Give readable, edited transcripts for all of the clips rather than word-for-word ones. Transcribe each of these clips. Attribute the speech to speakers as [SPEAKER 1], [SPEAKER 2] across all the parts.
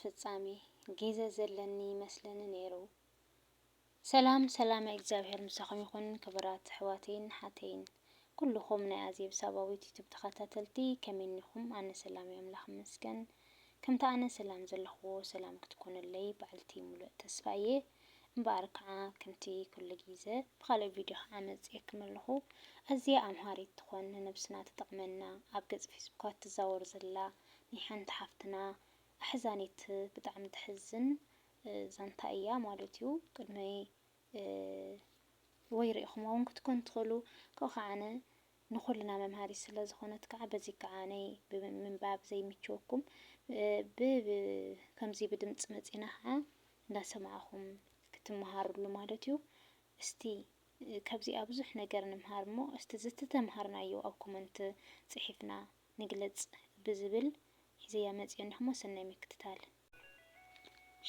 [SPEAKER 1] ፍጻሜ ጊዜ ዘለኒ መስለኒ ነይሩ። ሰላም እግዚአብሔር ምሳኹም ይኹን ክብራት ኣሕዋተይን ሓተይን ኩልኹም ናይ ኣዜብ ሳባዊት ዩቱብ ተኸታተልቲ ከመይ ኢኹም? ኣነ ሰላም ኣምላኽ ይመስገን። ከምታ ኣነ ሰላም ዘለኽዎ ሰላም ክትኮነለይ ባዕልቲ ሙሉእ ተስፋ እየ እምበኣር ከዓ ከምቲ ኩሉ ግዜ ብካልእ ቪድዮ ከዓ መፅአክም ኣለኹ። ኣዝያ ኣምሃሪት ትኾን ነብስና ትጠቕመና ኣብ ገጽ ፌስቡክ ትዛወር ዘላ ናይ ሓንቲ ሓፍትና ኣሕዛኒት ብጣዕሚ ትሕዝን ዛንታ እያ ማለት እዩ። ቅድመይ ወይ ርኢኹምዋ እውን ክትኮን ትኽእሉ ካብኡ ከዓነ ንኹልና መምሃሪት ስለ ዝኾነት ከዓ በዚ ከዓ ናይ ብምንባብ ዘይምችወኩም ከምዚ ብድምፂ መፂና ከዓ እንዳሰማዕኹም ክትመሃሩሉ ማለት እዩ። እስቲ ካብዚኣ ብዙሕ ነገር ንምሃር እሞ እስቲ ዝተተምሃርናዮ ኣብ ኮመንት ፅሒፍና ንግለፅ ብዝብል ሒዘያ መፅአ ንሕሞ ሰናይ ምክትታል።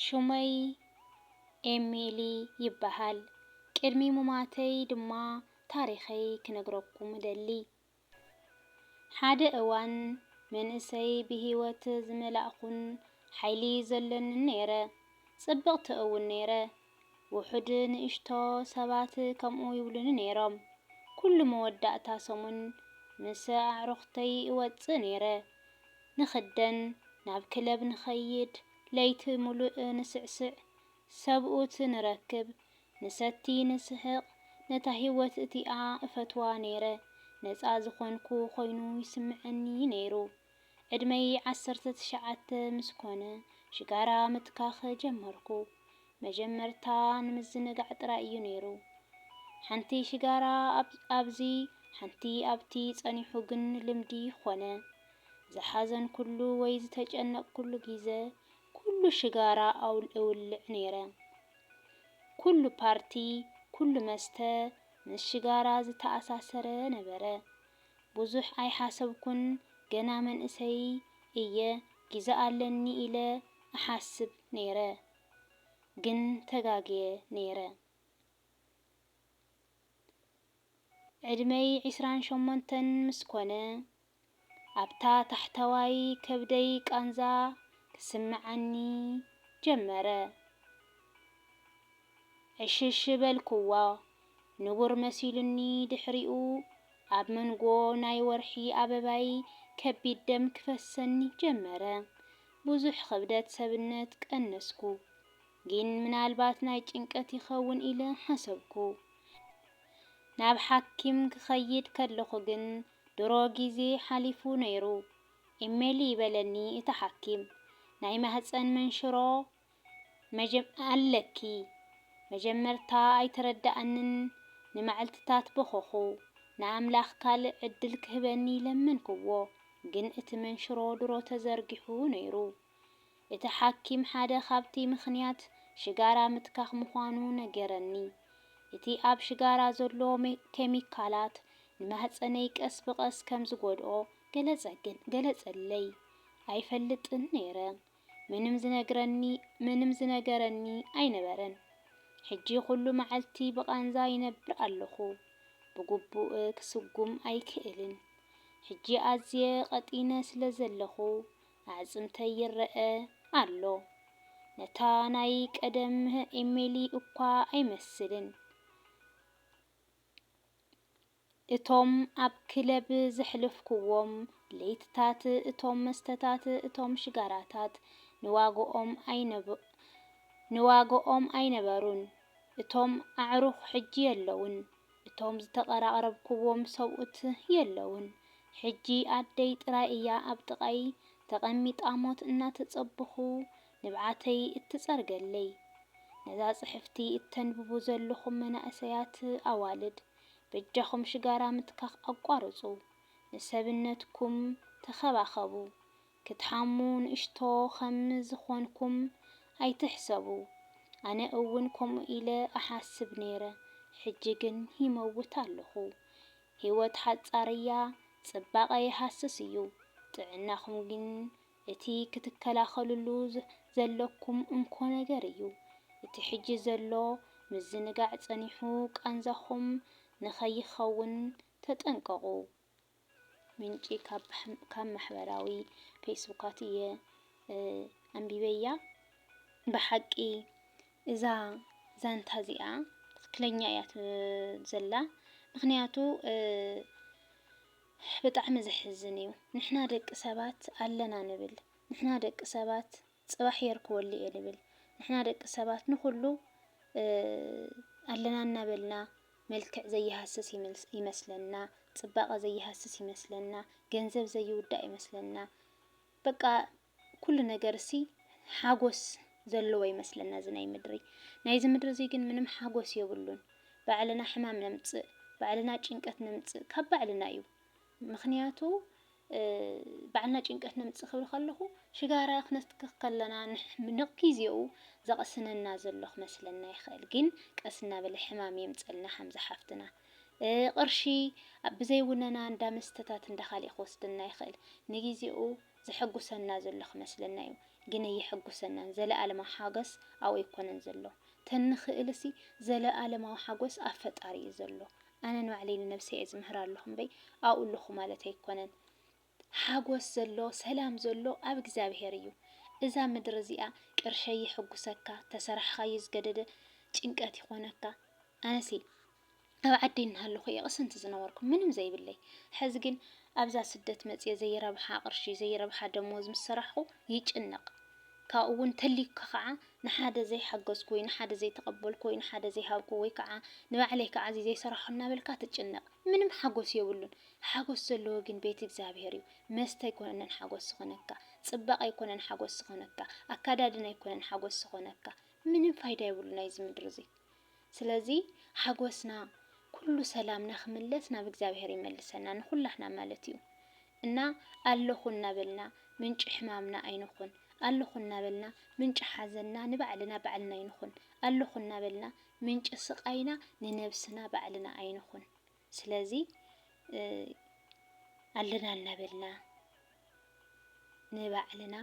[SPEAKER 1] ሹመይ ኤሚሊ ይበሃል። ቅድሚ ሙማተይ ድማ ታሪኸይ ክነግረኩም እደሊ። ሓደ እዋን መንእሰይ ብሂወት ዝመላእኹን ሓይሊ ዘለኒ ነይረ። ጽብቕቲ እውን ነይረ። ውሑድ ንእሽቶ ሰባት ከምኡ ይብሉኒ ነይሮም። ኩሉ መወዳእታ ሰሙን ምስ ኣዕሩኽተይ እወፅእ ነይረ። ንኽደን ናብ ክለብ ንኸይድ ለይቲ ሙሉእ ንስዕስዕ ሰብኡት ንረክብ ንሰቲ ንስሕቕ ነታ ህይወት እቲኣ እፈትዋ ነይረ። ነፃ ዝኾንኩ ኮይኑ ይስምዐኒ ነይሩ። ዕድመይ 19 ምስ ኮነ ሽጋራ ምትካኽ ጀመርኩ። መጀመርታ ንምዝንጋዕ ጥራይ እዩ ነይሩ። ሓንቲ ሽጋራ ኣብዚ ሓንቲ ኣብቲ ጸኒሑ ግን ልምዲ ኾነ። ዝሓዘን ኩሉ ወይ ዝተጨነቅ ኩሉ ግዜ ኩሉ ሽጋራ እውልዕ ነይረ። ኩሉ ፓርቲ ኩሉ መስተ ምስ ሽጋራ ዝተኣሳሰረ ነበረ። ብዙሕ ኣይሓሰብኩን ገና መንእሰይ እየ ግዜ ኣለኒ ኢለ ኣሓስብ ነይረ። ግን ተጋግየ ነይረ። ዕድመይ 28 ምስ ኮነ ኣብታ ታሕተዋይ ከብደይ ቃንዛ ክስምዓኒ ጀመረ። ዕሽሽ በልክዋ ንቡር መሲሉኒ ድሕሪኡ ኣብ መንጎ ናይ ወርሒ ኣበባይ ከቢድ ደም ክፈሰኒ ጀመረ። ብዙሕ ክብደት ሰብነት ቀነስኩ። ግን ምናልባት ናይ ጭንቀት ይኸውን ኢለ ሓሰብኩ። ናብ ሓኪም ክኸይድ ከለኹ ግን ድሮ ግዜ ሓሊፉ ነይሩ። ኤሜሊ ይበለኒ እቲ ሓኪም ናይ ማህፀን መንሽሮ ኣለኪ። መጀመርታ ኣይተረዳእንን ንመዓልትታት በኸኹ። ንኣምላኽ ካልእ ዕድል ክህበኒ ለመንክዎ። ግን እቲ መንሽሮ ድሮ ተዘርጊሑ ነይሩ። እቲ ሓኪም ሓደ ካብቲ ምኽንያት ሽጋራ ምትካኽ ምዃኑ ነገረኒ። እቲ ኣብ ሽጋራ ዘሎ ኬሚካላት ንማህፀነይ ቀስ ብቐስ ከም ዝጎድኦ ገለጸለይ። ኣይፈልጥን ነይረ። ምንም ዝነገረኒ ኣይነበረን። ሕጂ ኩሉ መዓልቲ ብቃንዛ ይነብር ኣለኹ። ብግቡእ ክስጉም ኣይክእልን። ሕጂ ኣዝየ ቀጢነ ስለ ዘለኹ ኣዕጽምተይ ይረአ ኣሎ። ነታ ናይ ቀደም ኤሜሊ እኳ ኣይመስልን። እቶም ኣብ ክለብ ዘሕልፍክዎም ለይትታት እቶም መስተታት እቶም ሽጋራታት ንዋግኦም ኣይነበሩን። እቶም ኣዕሩኽ ሕጂ የለውን። እቶም ዝተቐራረብክዎም ሰብኡት የለውን። ሕጂ ኣደይ ጥራይ እያ ኣብ ጥቓይ ተቐሚጣ ሞት እናተጸብኹ ንብዓተይ እትጸርገለይ። ነዛ ጽሕፍቲ እተንብቡ ዘለኹም መናእሰያት ኣዋልድ በጃኹም ሽጋራ ምትካኽ ኣቋርጹ። ንሰብነትኩም ተኸባኸቡ። ክትሓሙ ንእሽቶ ከም ዝኾንኩም ኣይትሕሰቡ። ኣነ እውን ከምኡ ኢለ ኣሓስብ ነይረ። ሕጂ ግን ይመውት ኣለኹ። ህይወት ሓጻር እያ። ጽባቐ ይሃስስ እዩ። ጥዕናኹም ግን እቲ ክትከላኸልሉ ዘለኩም እንኮ ነገር እዩ። እቲ ሕጂ ዘሎ ምዝንጋዕ ጸኒሑ ቃንዛኹም ንኸይኸውን ተጠንቀቑ። ምንጪ ካብ ማሕበራዊ ፌስቡካት እየ ኣንቢበያ። بحقي إذا زانتا زيا ትክክለኛ እያ ዘላ ምክንያቱ ብጣዕሚ ዘሕዝን እዩ ንሕና ደቂ ሰባት ኣለና ንብል ንሕና ደቂ ሰባት ፅባሕ የርክበሉ እየ ንብል ንሕና ደቂ ሰባት ንኩሉ ኣለና እናበልና መልክዕ ዘይሃስስ ይመስለና ፅባቐ ዘይሃስስ ይመስለና ገንዘብ ዘይውዳእ ይመስለና በቃ ኩሉ ነገር እሲ ሓጎስ ዘለዎ ይመስለና እዚ ናይ ምድሪ ናይዚ ምድሪ እዚ ግን ምንም ሓጎስ የብሉን ባዕልና ሕማም ነምፅእ ባዕልና ጭንቀት ነምፅእ ካብ ባዕልና እዩ ምክንያቱ ባዕልና ጭንቀት ነምፅእ ክብል ከለኹ ሽጋራ ክነስትክኽ ከለና ንግዚኡ ዘቕስነና ዘሎ ክመስለና ይኽእል ግን ቀስ እናበለ ሕማም የምፀልና ሓምዚ ሓፍትና ቅርሺ ብዘይውነና እንዳ መስተታት እንዳኻሊእ ክወስደና ይኽእል ንግዚኡ ዝሕጉሰና ዘሎ ክመስለና እዩ ግን የሕጉሰናን ዘለኣለማዊ ሓጎስ ኣብኡ ይኮነን ዘሎ ተንኽእልሲ ዘለኣለማዊ ሓጎስ ኣብ ፈጣሪ እዩ ዘሎ ኣነ ንባዕለይ ንነብሰይ ዝምህር ኣለኹ እምበይ ኣብኡ ኣለኹ ማለት ኣይኮነን ሓጎስ ዘሎ ሰላም ዘሎ ኣብ እግዚኣብሔር እዩ እዛ ምድሪ እዚኣ ቅርሸይ ይሕጉሰካ ተሰራሕኻዮ ዝገደደ ጭንቀት ይኾነካ ኣነሲ ኣብ ዓዲ እናሃለኹ እየ ቅስንቲ ዝነበርኩ ምንም ዘይብለይ ሕዚ ግን ኣብዛ ስደት መፅየ ዘይረብሓ ቅርሺ ዘይረብሓ ደሞዝ ምስ ሰራሕኹ ይጭነቕ ካብኡ እውን ተሊኩ ከዓ ንሓደ ዘይሓገዝኩ ወይ ንሓደ ዘይተቐበልኩ ወይ ንሓደ ዘይሃብኩ ወይ ከዓ ንባዕለይ ከዓ እዚ ዘይሰራሖ እናበልካ ትጭነቕ ምንም ሓጎስ የብሉን ሓጎስ ዘለዎ ግን ቤት እግዚኣብሔር እዩ መስተ ኣይኮነን ሓጎስ ዝኾነካ ፅባቐ ኣይኮነን ሓጎስ ዝኾነካ ኣካዳድና ኣይኮነን ሓጎስ ዝኾነካ ምንም ፋይዳ የብሉ ናይዚ ምድሪ እዚ ስለዚ ሓጎስና ኩሉ ሰላምና ክምለስ ናብ እግዚኣብሔር ይመልሰና ንኩላትና ማለት እዩ እና ኣለኹ እናበልና ምንጭ ሕማምና ኣይንኹን ኣለኹ እናበልና ምንጭ ሓዘንና ንባዕልና ባዕልና ኣይንኹን ኣለኹ እናበልና ምንጭ ስቃይና ንነብስና ባዕልና ኣይንኹን ስለዚ ኣለና እናበልና ንባዕልና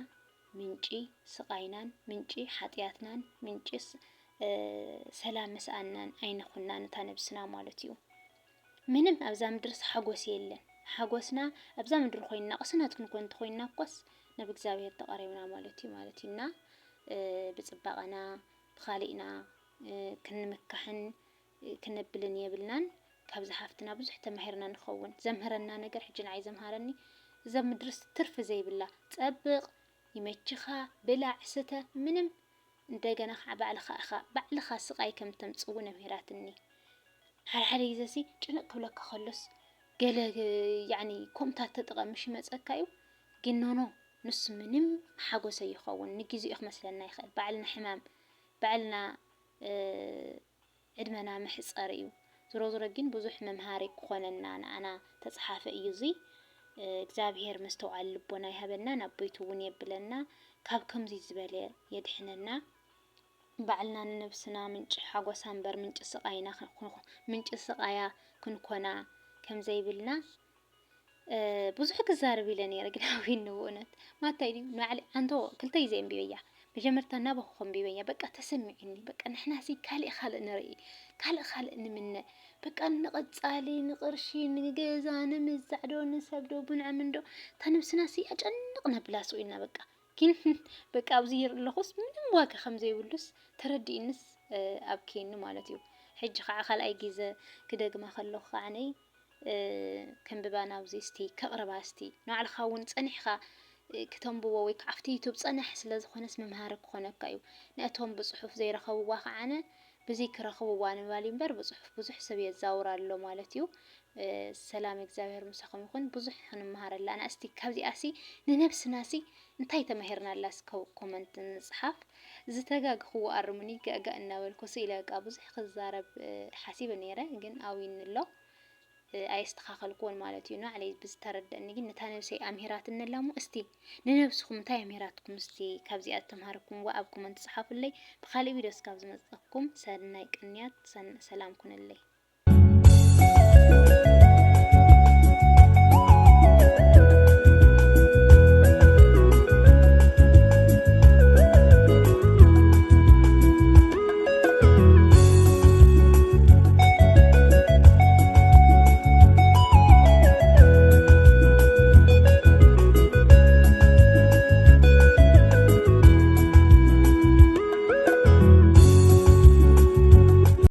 [SPEAKER 1] ምንጭ ስቃይናን ምንጭ ሓጢያትናን ምንጭ ሰላም መስኣናን ኣይንኹና ነታ ነብስና ማለት እዩ ምንም ኣብዛ ምድርስ ሓጎስ የለን ሓጎስና ኣብዛ ምድሪ ኮይንና ቅስነት ክንኮን እንተኮይንና እኳስ ናብ እግዚኣብሔር ተቐሪብና ማለት እዩና ብፅባቐና ብኻሊእና ክንምካሕን ክነብልን የብልናን ካብዚ ሓፍትና ብዙሕ ተማሂርና ንኸውን ዘምህረና ነገር ሕጂ ንዓይ ዘምሃረኒ እዛ ምድርስ ትርፊ ዘይብላ ፀብቕ ይመችኻ ብላዕ ስተ ምንም እንደገና ከዓ ባዕልኻ ስቃይ ከም ተምፅኡ ነምሂራትኒ ሓደ ግዜሲ ጭንቅ ክብለካ ከሎስ ገለ ያኒ ኮምታት ተጠቐምሽ መፀካ እዩ ግን ኖ ንሱ ምንም ሓጎስ ኣይኸውን ንግዚኡ ክመስለና ይኽእል ባዕልና ሕማም ባዕልና ዕድመና ምሕፀር እዩ ዞሮ ዞሮ ግን ብዙሕ መምሃሪ ክኾነና ንኣና ተፅሓፈ እዩ እዚ እግዚኣብሔር መስተውዓል ልቦና ይሃበና ናብ ቤቱ እውን የብለና ካብ ከምዚ ዝበለ የድሕነና ባዕልና ንነብስና ምንጭ ሓጎሳ እምበር ምንጭ ስቃያ ክንኮና ከም ዘይብልና ብዙሕ ክዛረብ ኢለ ነይረ ግን ኣዊን በእውነት ማታይ ድዩ ንባዕሊ ኣንቶ ክልተይ ዘንቢበያ መጀመርታ ናበኹም ቢበያ በቃ ተሰሚዕኒ በቃ ንሕናሲ ካልእ ንርኢ ካልእ ንምነ በቃ ንቐፃሊ ንቅርሺ ንገዛ ንምዛዕዶ ንሰብዶ ብንዕምንዶ ተንብስናሲ ኣጨንቕና ብላስ ኢና በቃ ግን በቃ ኣብዚ ይርለኹስ ምንም ዋጋ ከም ዘይብሉስ ተረዲእንስ ኣብ ኬኒ ማለት እዩ ሕጂ ከዓ ካልኣይ ግዜ ክደግማ ከለኹ ከዓነይ ከንብባ ናብዚ እስቲ ከቕረባ እስቲ ንባዕልኻ እውን ፀኒሕኻ ክተንብቦ ወይ ከዓ ኣብቲ ዩቱብ ፀናሕ ስለ ዝኾነስ መምሃሪ ክኾነካ እዩ ነእቶም ብፅሑፍ ዘይረኸብዋ ከዓነ ብዘይ ክረኽብዋ ንባሊ እምበር ብፅሑፍ ብዙሕ ሰብ የዛውር ኣሎ ማለት እዩ ሰላም እግዚኣብሔር ምሳኹም ይኹን ብዙሕ ክንመሃረላ ኣና እስቲ ካብዚኣሲ ንነብስናሲ እንታይ ተማሂርናላስ ኮመንት ንፅሓፍ ዝተጋግኽዎ ኣርሙኒ ገእጋእ እናበልኩ ኢለቃ ብዙሕ ክዛረብ ሓሲበ ነይረ ግን ኣዊን ኣሎ ኣይስተኻኸልኩዎን ማለት እዩ ንባዕለይ ብዝተረድአኒ ግን ነታ ነብሰይ ኣምሂራት እንላሞ እስቲ ንነብስኩም እንታይ ኣምሂራትኩም እስቲ ካብዚኣ ተምሃርኩምዎ ኣብ ኮመንት ፃሓፉለይ ብካልእ ቪድዮ እስካብ ዝመፀኩም ሰናይ ቅንያት ሰላም ኩነለይ